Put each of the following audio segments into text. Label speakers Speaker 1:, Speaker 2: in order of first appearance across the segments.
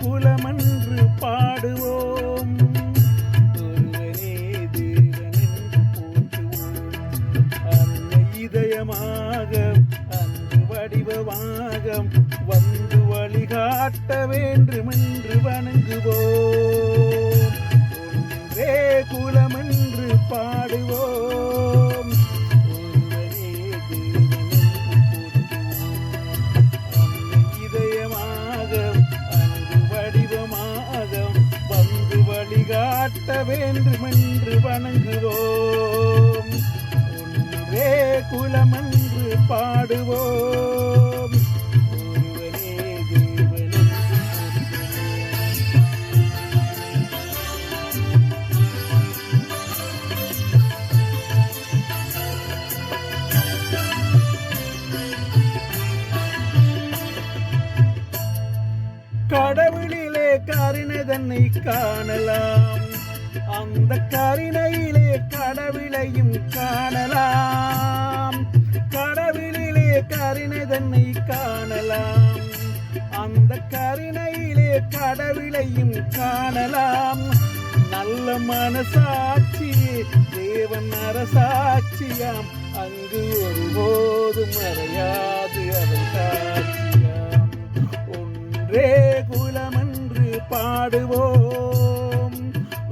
Speaker 1: குலமென்று பாடுவோம். ஒருவனே தேவன் என்று போற்றுவோம். அன்னை இதயமாக அன்பு வடிவமாக வந்து வழிகாட்ட வேண்டுமென்று வணங்குவோம். ஒன்றே குலமென்று பாடுவோம். ஒருவனே தேவன் என்று போற்றுவோம். அன்னை இதயமாக அன்பு வடிவமாக வந்து வழிகாட்ட வேண்டுமென்று வணங்குவோம். ஒன்றே குலமென்று பாடுவோம். ஒருவனே தேவன் என்று போற்றுவோம். கடவுளிலே கருணை தன்னை காணலாம். அந்த கருணையிலே கடவுளையும் காணலாம். கடவுளிலே கருணை தன்னை காணலாம். அந்த கருணையிலே கடவுளையும் காணலாம். நல்ல மனசாட்சி தேவன் அரசாட்சியாம். அங்கு ஒருபோதும் மறையாது அதன் சாட்சியாம். ஒன்றே குலமென்று பாடுவோம்.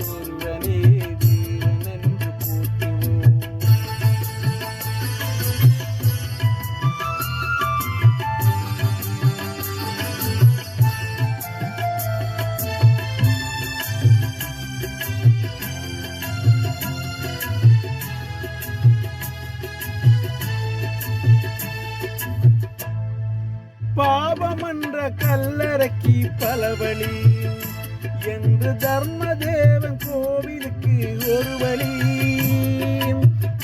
Speaker 1: ஒருவனே தேவன் என்று போற்றுவோம். பாவமன்ற கல்லறைக்கு பலவழி என்று தர்மதேவன் கோவிலுக்கு ஒரு வழி.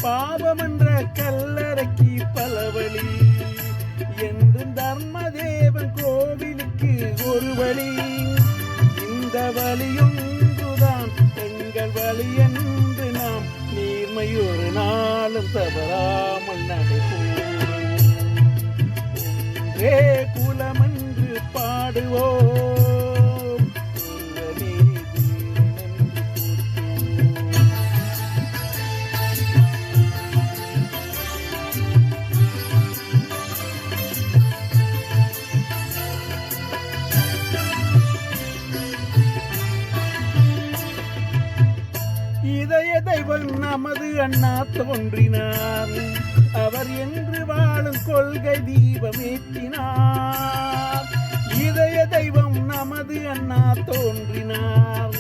Speaker 1: பாவமன்ற கல்லறைக்கு பலவழி என்று தர்மதேவன் கோவிலுக்கு ஒரு வழி. இந்த வழியொன்றுதான் எங்கள் வழி என்று நாம் நீர்மை ஒரு நாளும் தவறாமல் நடைபோம். ஒன்றே குலமென்று பாடுவோம். ஒருவனே தேவன் என்று போற்றுவோம். இதய தெய்வம் நமது அண்ணா தோன்றினார். அவர் என்று வாழும் கொள்கை தீபமேற்றினார். இதய தெய்வம் நமது அண்ணா தோன்றினார்.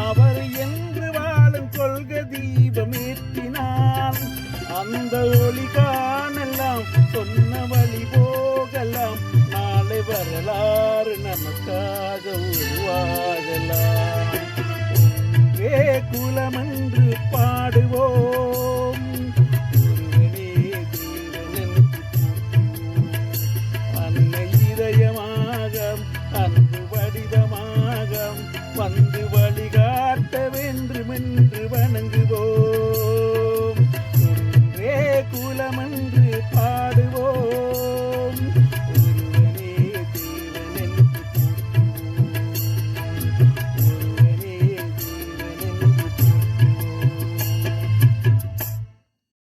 Speaker 1: அவர் என்று வாழும் கொள்கை தீபமேற்றினார். அந்த ஒளி காணலாம் சொன்ன வழி போகலாம். நாளை வரலாறு நமக்காக உருவாகலாம். ஒன்றே குலமென்று பாடுவோம்.